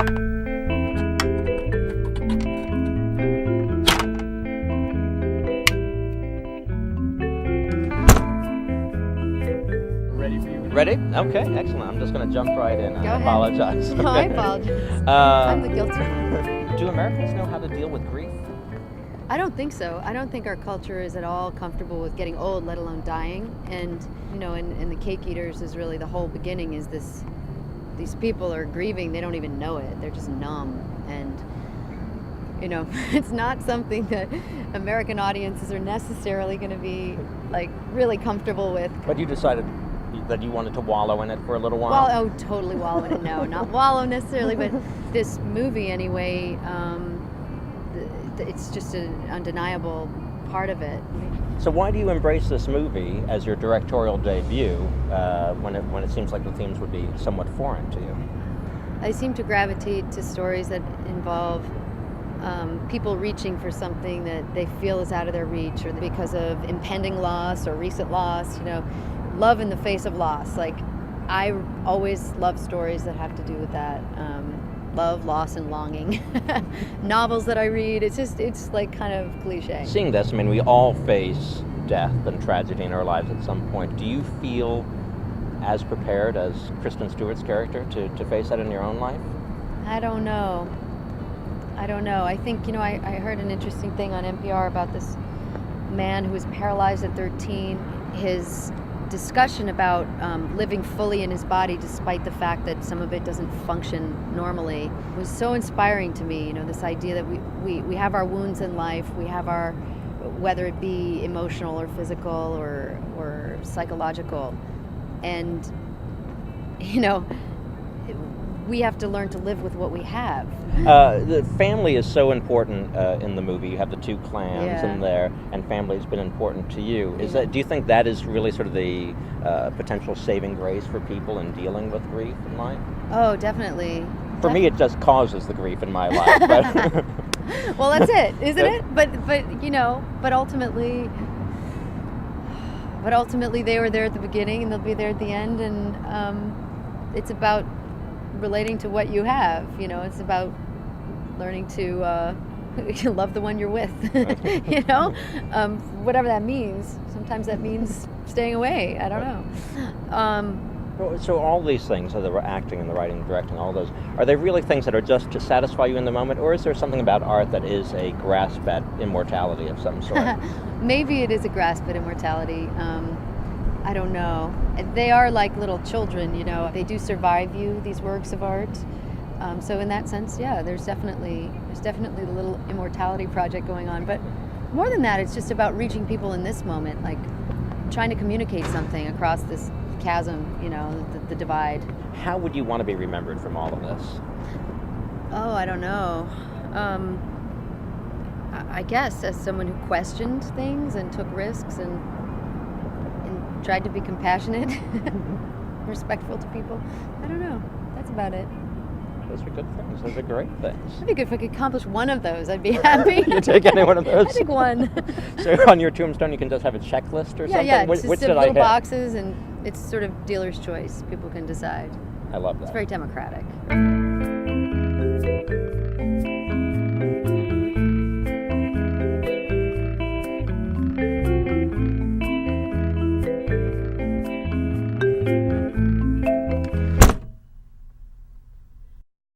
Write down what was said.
Ready? Okay, excellent. I'm just going to jump right in. Go I ahead. apologize. No, I apologize. I'm the guilty one. Do Americans know how to deal with grief? I don't think so. I don't think our culture is at all comfortable with getting old, let alone dying. And, in the Cake Eaters is really the whole beginning is this, these people are grieving, they don't even know it. They're just numb. And, it's not something that American audiences are necessarily going to be, really comfortable with. But you decided that you wanted to wallow in it for a little while? Well, totally wallow in it. No, not wallow necessarily, but this movie anyway, it's just an undeniable part of it. So why do you embrace this movie as your directorial debut when it seems like the themes would be somewhat foreign to you? I seem to gravitate to stories that involve people reaching for something that they feel is out of their reach, or because of impending loss or recent loss, love in the face of loss. I always love stories that have to do with that. Love, loss, and longing. Novels that I read, it's kind of cliche. Seeing this, we all face death and tragedy in our lives at some point. Do you feel as prepared as Kristen Stewart's character to face that in your own life? I don't know. I think, I heard an interesting thing on NPR about this man who was paralyzed at 13. His discussion about living fully in his body despite the fact that some of it doesn't function normally was so inspiring to me. This idea that we have our wounds in life, we have our, whether it be emotional or physical or psychological, and we have to learn to live with what we have. The family is so important in the movie. You have the two clans in there, and family has been important to you. Do you think that is really sort of the potential saving grace for people in dealing with grief in life? Oh, definitely. For me, it just causes the grief in my life. But well, that's it, isn't it? But ultimately they were there at the beginning, and they'll be there at the end, and it's about relating to what you have. It's about learning to love the one you're with. Whatever that means. Sometimes that means staying away. I don't know. So all these things, the acting and the writing and directing, all those, are they really things that are just to satisfy you in the moment, or is there something about art that is a grasp at immortality of some sort? Maybe it is a grasp at immortality. I don't know. They are like little children, They do survive you, these works of art. So in that sense, there's definitely the little immortality project going on. But more than that, it's just about reaching people in this moment, trying to communicate something across this chasm, the divide. How would you want to be remembered from all of this? Oh, I don't know. I guess as someone who questioned things and took risks and tried to be compassionate, respectful to people. I don't know. That's about it. Those are good things. Those are great things. I think if I could accomplish one of those, I'd be happy. You take any one of those? I think one. So on your tombstone, you can just have a checklist or something? Yeah, Which just did I little hit? boxes, and it's sort of dealer's choice. People can decide. I love that. It's very democratic.